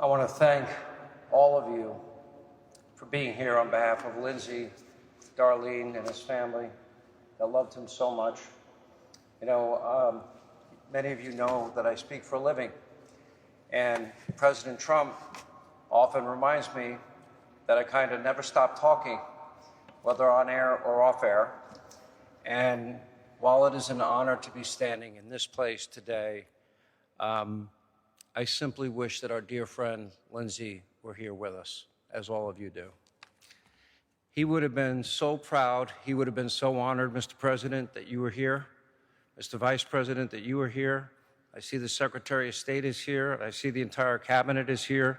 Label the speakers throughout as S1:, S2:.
S1: I want to thank all of you for being here on behalf of Lindsey, Darlene, and his family that loved him so much. You know, many of you know that I speak for a living, and President Trump often reminds me that I kind of never stop talking, whether on air or off air. And while it is an honor to be standing in this place today, I simply wish that our dear friend Lindsey were here with us, as all of you do. He would have been so proud, he would have been so honored, Mr. President, that you were here, Mr. Vice President, that you were here. I see the Secretary of State is here. I see the entire cabinet is here.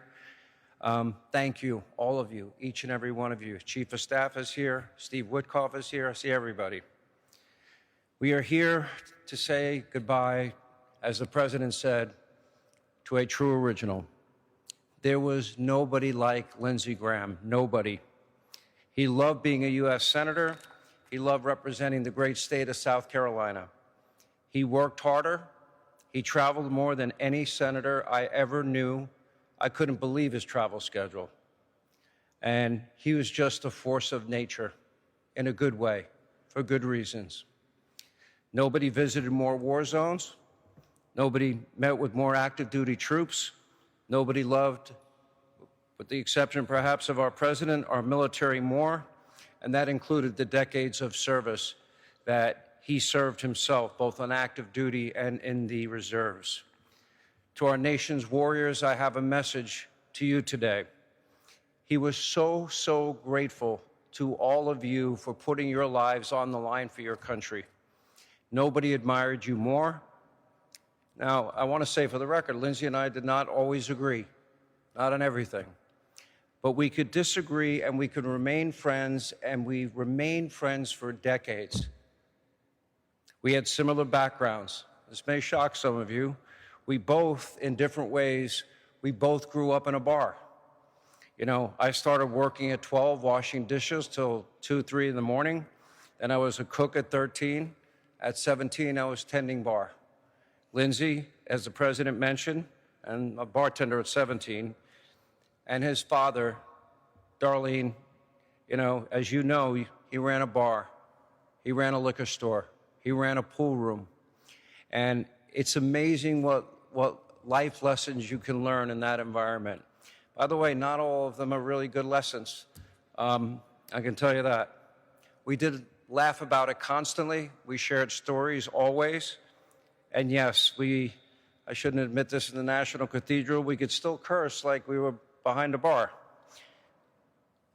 S1: Thank you, all of you, each and every one of you. Chief of Staff is here. Steve Witkoff is here. I see everybody. We are here to say goodbye, as the President said, to a true original. There was nobody like Lindsey Graham, nobody. He loved being a U.S. Senator. He loved representing the great state of South Carolina. He worked harder. He traveled more than any senator I ever knew. I couldn't believe his travel schedule. And he was just a force of nature in a good way, for good reasons. Nobody visited more war zones. Nobody met with more active duty troops. Nobody loved, with the exception perhaps of our president, our military more. And that included the decades of service that he served himself, both on active duty and in the reserves. To our nation's warriors, I have a message to you today. He was so grateful to all of you for putting your lives on the line for your country. Nobody admired you more. Now, I want to say for the record, Lindsey and I did not always agree, not on everything. But we could disagree and we could remain friends, and we remained friends for decades. We had similar backgrounds. This may shock some of you. We both, in different ways, we both grew up in a bar. You know, I started working at 12, washing dishes till 2, 3 in the morning. Then I was a cook at 13. At 17, I was tending bar. Lindsey, as the president mentioned, and a bartender at 17, and his father, Darlene, you know, as you know, he ran a bar. He ran a liquor store. He ran a pool room. And it's amazing what life lessons you can learn in that environment. By the way, not all of them are really good lessons. I can tell you that. We did laugh about it constantly. We shared stories always. And yes, I shouldn't admit this in the National Cathedral, we could still curse like we were behind a bar.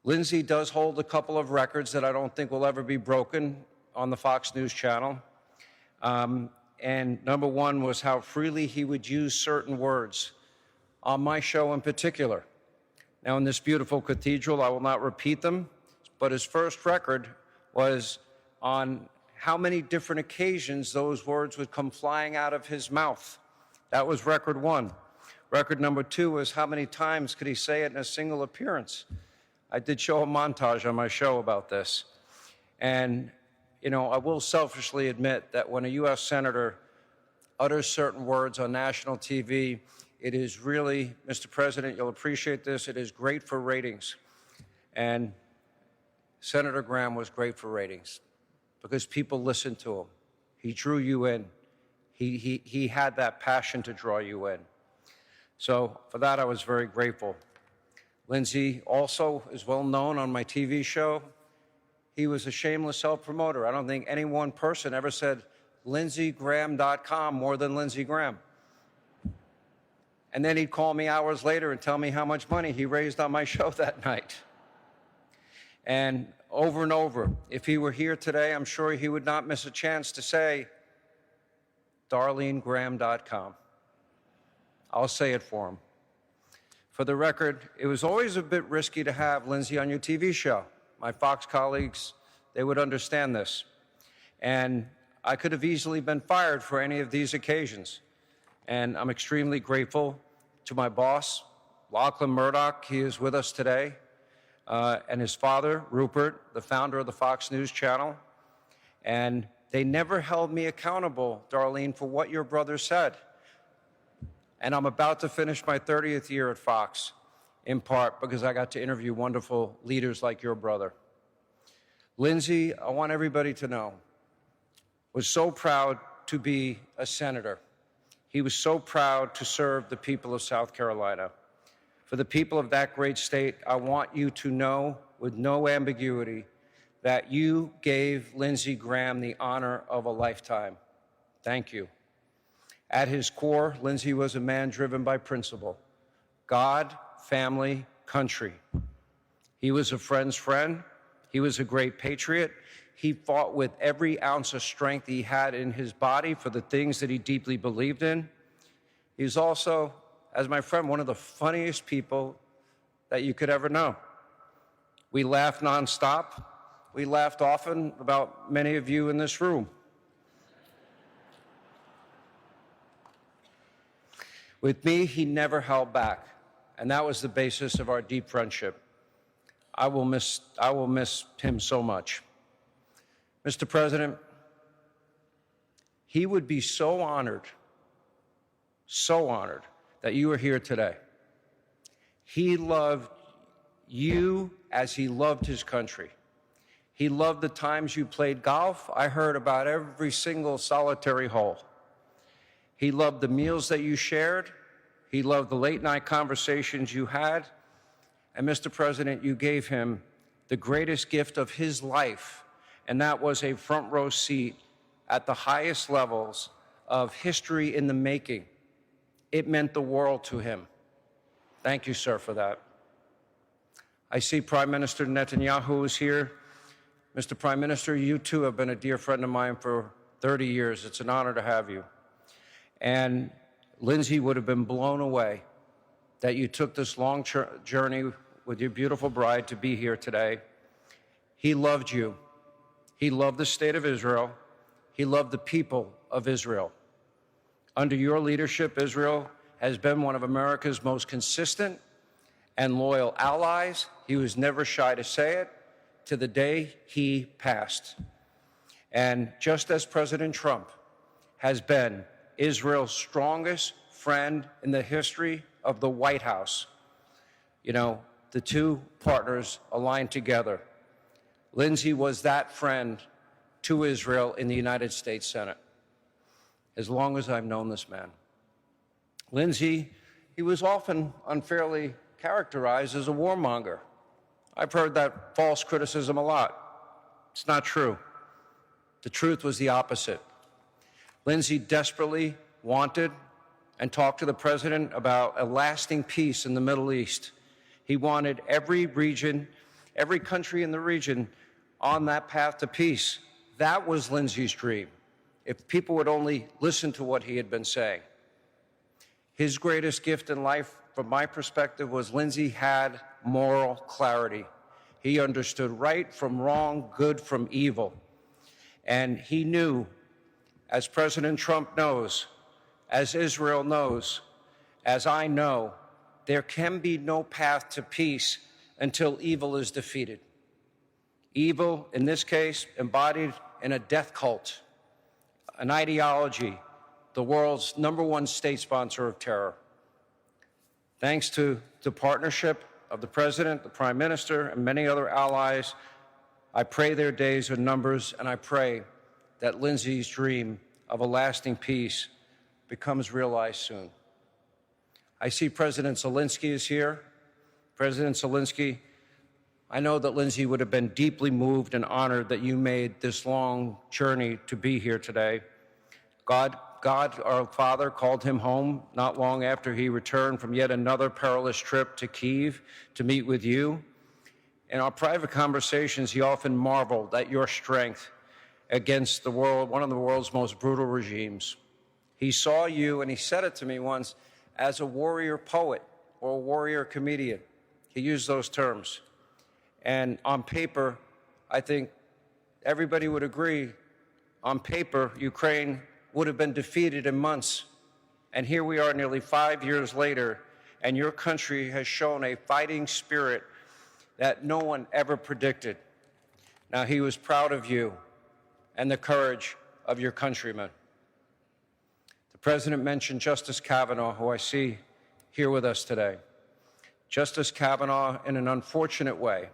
S1: Lindsey does hold a couple of records that I don't think will ever be broken on the Fox News channel. And number one was how freely he would use certain words on my show in particular. Now, in this beautiful cathedral, I will not repeat them, but his first record was on how many different occasions those words would come flying out of his mouth. That was record one. Record number two was how many times could he say it in a single appearance. I did show a montage on my show about this. And you know, I will selfishly admit that when a U.S. Senator utters certain words on national TV, it is really, Mr. President, you'll appreciate this, it is great for ratings. And Senator Graham was great for ratings because people listened to him. He drew you in. He had that passion to draw you in. So for that, I was very grateful. Lindsey also is well known on my TV show. He was a shameless self-promoter. I don't think any one person ever said lindseygraham.com more than Lindsey Graham. And then he'd call me hours later and tell me how much money he raised on my show that night. And over, if he were here today, I'm sure he would not miss a chance to say darlinegraham.com. I'll say it for him. For the record, it was always a bit risky to have Lindsey on your TV show. My Fox colleagues, they would understand this. And I could have easily been fired for any of these occasions. And I'm extremely grateful to my boss, Lachlan Murdoch. He is with us today. And his father, Rupert, the founder of the Fox News channel. And they never held me accountable, Darlene, for what your brother said. And I'm about to finish my 30th year at Fox, in part because I got to interview wonderful leaders like your brother. Lindsey, I want everybody to know, was so proud to be a senator. He was so proud to serve the people of South Carolina. For the people of that great state, I want you to know with no ambiguity that you gave Lindsey Graham the honor of a lifetime. Thank you. At his core, Lindsey was a man driven by principle: God, family, country. He was a friend's friend. He was a great patriot. He fought with every ounce of strength he had in his body for the things that he deeply believed in. He was also, as my friend, one of the funniest people that you could ever know. We laughed nonstop. We laughed often about many of you in this room. With me, he never held back, and that was the basis of our deep friendship. I will miss him so much. Mr. President, he would be so honored that you are here today. He loved you as he loved his country. He loved the times you played golf. I heard about every single solitary hole. He loved the meals that you shared. He loved the late-night conversations you had. And Mr. President, you gave him the greatest gift of his life, and that was a front-row seat at the highest levels of history in the making. It meant the world to him. Thank you, sir, for that. I see Prime Minister Netanyahu is here. Mr. Prime Minister, you too have been a dear friend of mine for 30 years. It's an honor to have you. And Lindsey would have been blown away that you took this long journey with your beautiful bride to be here today. He loved you. He loved the state of Israel. He loved the people of Israel. Under your leadership, Israel has been one of America's most consistent and loyal allies. He was never shy to say it, to the day he passed. And just as President Trump has been Israel's strongest friend in the history of the White House, you know, the two partners aligned together. Lindsey was that friend to Israel in the United States Senate, as long as I've known this man. Lindsey, he was often unfairly characterized as a warmonger. I've heard that false criticism a lot. It's not true. The truth was the opposite. Lindsey desperately wanted and talked to the president about a lasting peace in the Middle East. He wanted every region, every country in the region on that path to peace. That was Lindsey's dream, if people would only listen to what he had been saying. His greatest gift in life, from my perspective, was Lindsey had moral clarity. He understood right from wrong, good from evil. And he knew, as President Trump knows, as Israel knows, as I know, there can be no path to peace until evil is defeated. Evil, in this case, embodied in a death cult, an ideology, the world's #1 state sponsor of terror. Thanks to the partnership of the President, the Prime Minister, and many other allies, I pray their days are numbers, and I pray that Lindsey's dream of a lasting peace becomes realized soon. I see President Zelenskyy is here. President Zelenskyy, I know that Lindsey would have been deeply moved and honored that you made this long journey to be here today. God, our Father, called him home not long after he returned from yet another perilous trip to Kyiv to meet with you. In our private conversations, he often marveled at your strength against the world, one of the world's most brutal regimes. He saw you, and he said it to me once, as a warrior poet or a warrior comedian. He used those terms. And on paper, I think everybody would agree, on paper, Ukraine would have been defeated in months. And here we are nearly 5 years later, and your country has shown a fighting spirit that no one ever predicted. Now, he was proud of you and the courage of your countrymen. The President mentioned Justice Kavanaugh, who I see here with us today. Justice Kavanaugh, in an unfortunate way,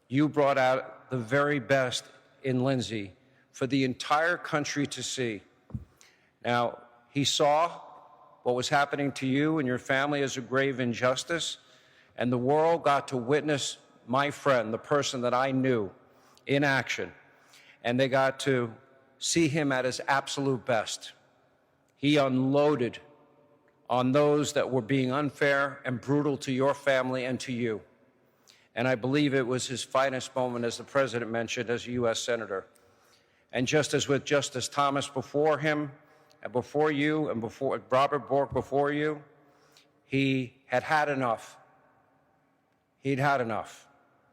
S1: you brought out the very best in Lindsey for the entire country to see. Now, he saw what was happening to you and your family as a grave injustice, and the world got to witness my friend, the person that I knew, in action, and they got to see him at his absolute best. He unloaded on those that were being unfair and brutal to your family and to you. And I believe it was his finest moment, as the president mentioned, as a U.S. Senator. And just as with Justice Thomas before him, and before you, and before Robert Bork before you, he had had enough. He'd had enough.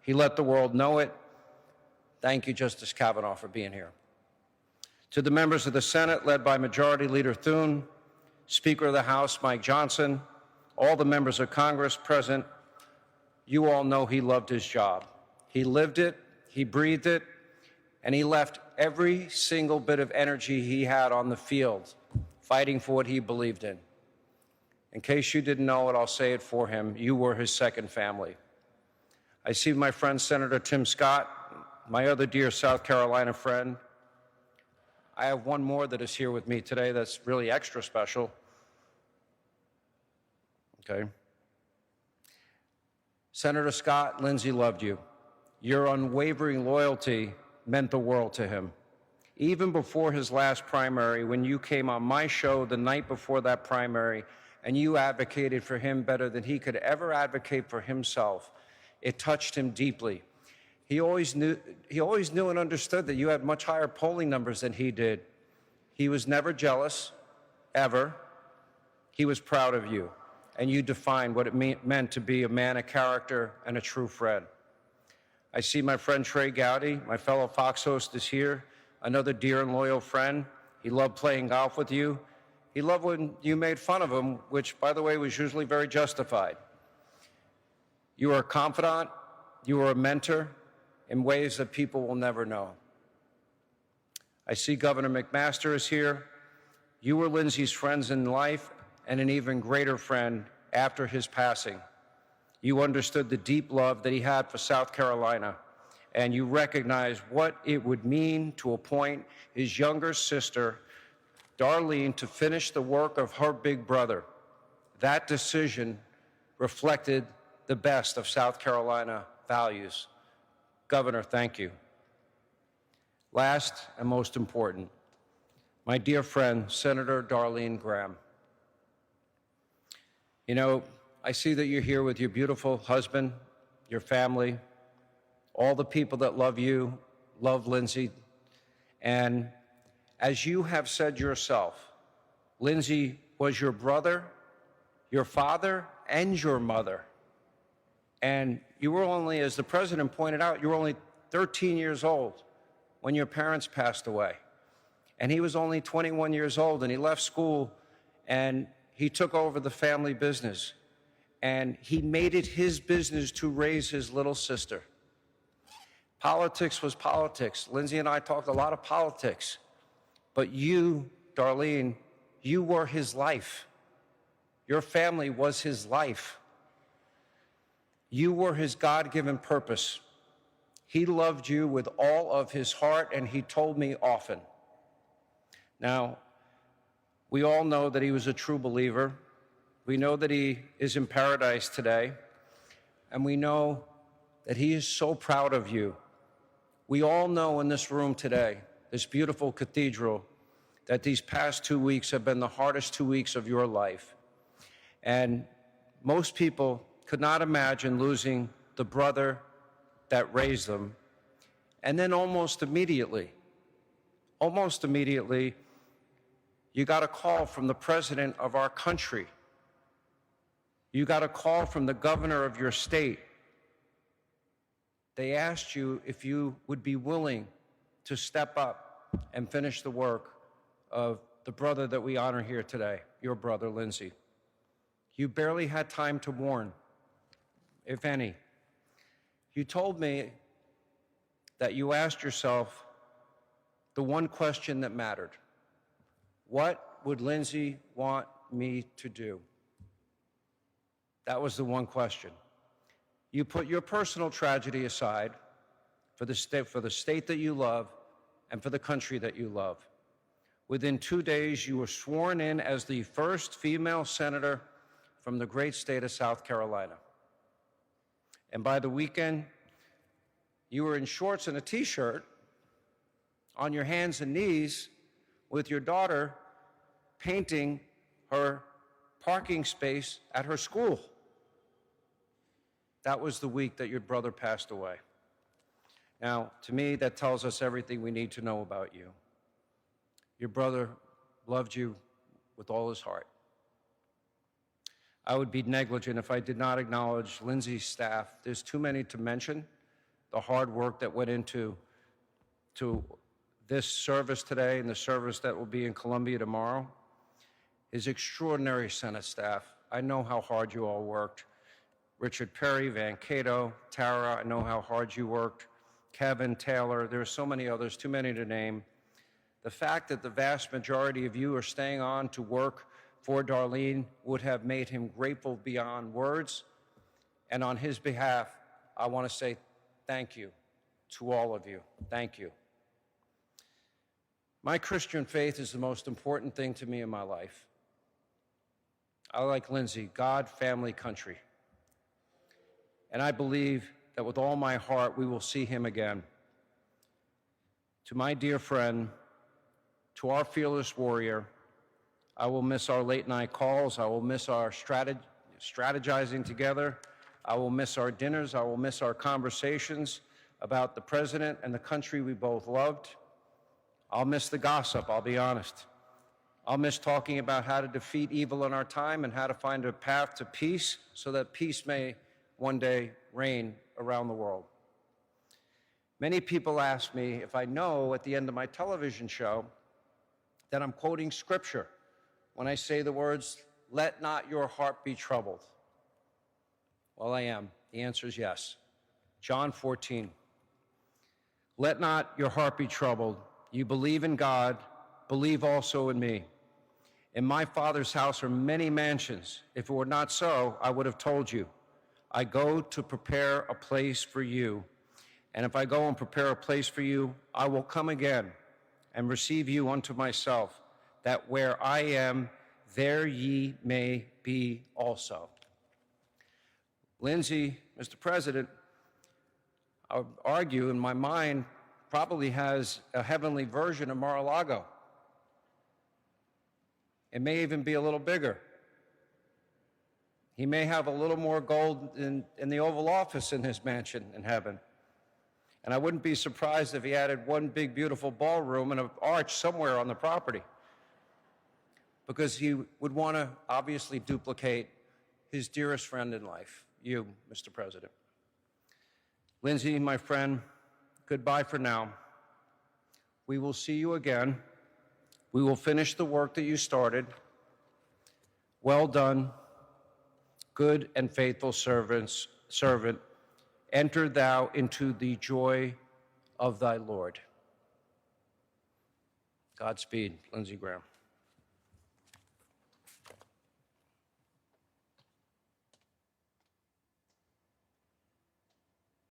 S1: He let the world know it. Thank you, Justice Kavanaugh, for being here. To the members of the Senate, led by Majority Leader Thune, Speaker of the House Mike Johnson, all the members of Congress present, you all know he loved his job. He lived it, he breathed it, and he left every single bit of energy he had on the field, fighting for what he believed in. In case you didn't know it, I'll say it for him. You were his second family. I see my friend Senator Tim Scott, my other dear South Carolina friend. I have one more that is here with me today that's really extra special. Okay. Senator Scott, Lindsey loved you. Your unwavering loyalty meant the world to him. Even before his last primary, when you came on my show the night before that primary and you advocated for him better than he could ever advocate for himself, it touched him deeply. He always knew and understood that you had much higher polling numbers than he did. He was never jealous, ever. He was proud of you, and you defined what it meant to be a man of character and a true friend. I see my friend Trey Gowdy, my fellow Fox host, is here, another dear and loyal friend. He loved playing golf with you. He loved when you made fun of him, which, by the way, was usually very justified. You were a confidant. You were a mentor in ways that people will never know. I see Governor McMaster is here. You were Lindsey's friends in life and an even greater friend after his passing. You understood the deep love that he had for South Carolina, and you recognized what it would mean to appoint his younger sister, Darlene, to finish the work of her big brother. That decision reflected the best of South Carolina values. Governor, thank you. Last and most important, my dear friend, Senator Darline Graham. You know, I see that you're here with your beautiful husband, your family, all the people that love you, love Lindsey. And as you have said yourself, Lindsey was your brother, your father, and your mother. And you were only, as the president pointed out, you were only 13 years old when your parents passed away. And he was only 21 years old, and he left school, and he took over the family business. And he made it his business to raise his little sister. Politics was politics. Lindsey and I talked a lot of politics. But you, Darlene, you were his life. Your family was his life. You were his God-given purpose. He loved you with all of his heart, and he told me often. Now, we all know that he was a true believer. We know that he is in paradise today, and we know that he is so proud of you. We all know in this room today, this beautiful cathedral, that these past 2 weeks have been the hardest 2 weeks of your life. And most people could not imagine losing the brother that raised them. And then almost immediately, you got a call from the president of our country. You got a call from the governor of your state. They asked you if you would be willing to step up and finish the work of the brother that we honor here today, your brother, Lindsey. You barely had time to warn, if any. You told me that you asked yourself the one question that mattered. What would Lindsey want me to do? That was the one question. You put your personal tragedy aside for the state that you love and for the country that you love. Within 2 days, you were sworn in as the first female senator from the great state of South Carolina. And by the weekend, you were in shorts and a t-shirt on your hands and knees with your daughter painting her parking space at her school. That was the week that your brother passed away. Now, to me, that tells us everything we need to know about you. Your brother loved you with all his heart. I would be negligent if I did not acknowledge Lindsey's staff. There's too many to mention. The hard work that went into this service today and the service that will be in Columbia tomorrow. His extraordinary Senate staff. I know how hard you all worked. Richard Perry, Van Cato, Tara, I know how hard you worked. Kevin, Taylor, there are so many others, too many to name. The fact that the vast majority of you are staying on to work for Darlene would have made him grateful beyond words. And on his behalf, I want to say thank you to all of you. Thank you. My Christian faith is the most important thing to me in my life. I like Lindsey, God, family, country. And I believe that with all my heart, we will see him again. To my dear friend, to our fearless warrior, I will miss our late night calls. I will miss our strategizing together. I will miss our dinners. I will miss our conversations about the president and the country we both loved. I'll miss the gossip, I'll be honest. I'll miss talking about how to defeat evil in our time and how to find a path to peace so that peace may one day reign around the world. Many people ask me if I know at the end of my television show that I'm quoting scripture when I say the words, "Let not your heart be troubled." Well, I am. The answer is yes. John 14. Let not your heart be troubled. You believe in God, believe also in me. In my Father's house are many mansions. If it were not so, I would have told you. I go to prepare a place for you. And if I go and prepare a place for you, I will come again and receive you unto myself, that where I am, there ye may be also. Lindsey, Mr. President, I would argue in my mind, probably has a heavenly version of Mar-a-Lago. It may even be a little bigger. He may have a little more gold in the Oval Office in his mansion in heaven. And I wouldn't be surprised if he added one big, beautiful ballroom and an arch somewhere on the property, because he would want to obviously duplicate his dearest friend in life, you, Mr. President. Lindsey, my friend, goodbye for now. We will see you again. We will finish the work that you started. Well done, good and faithful servant. Enter thou into the joy of thy Lord. Godspeed, Lindsey Graham.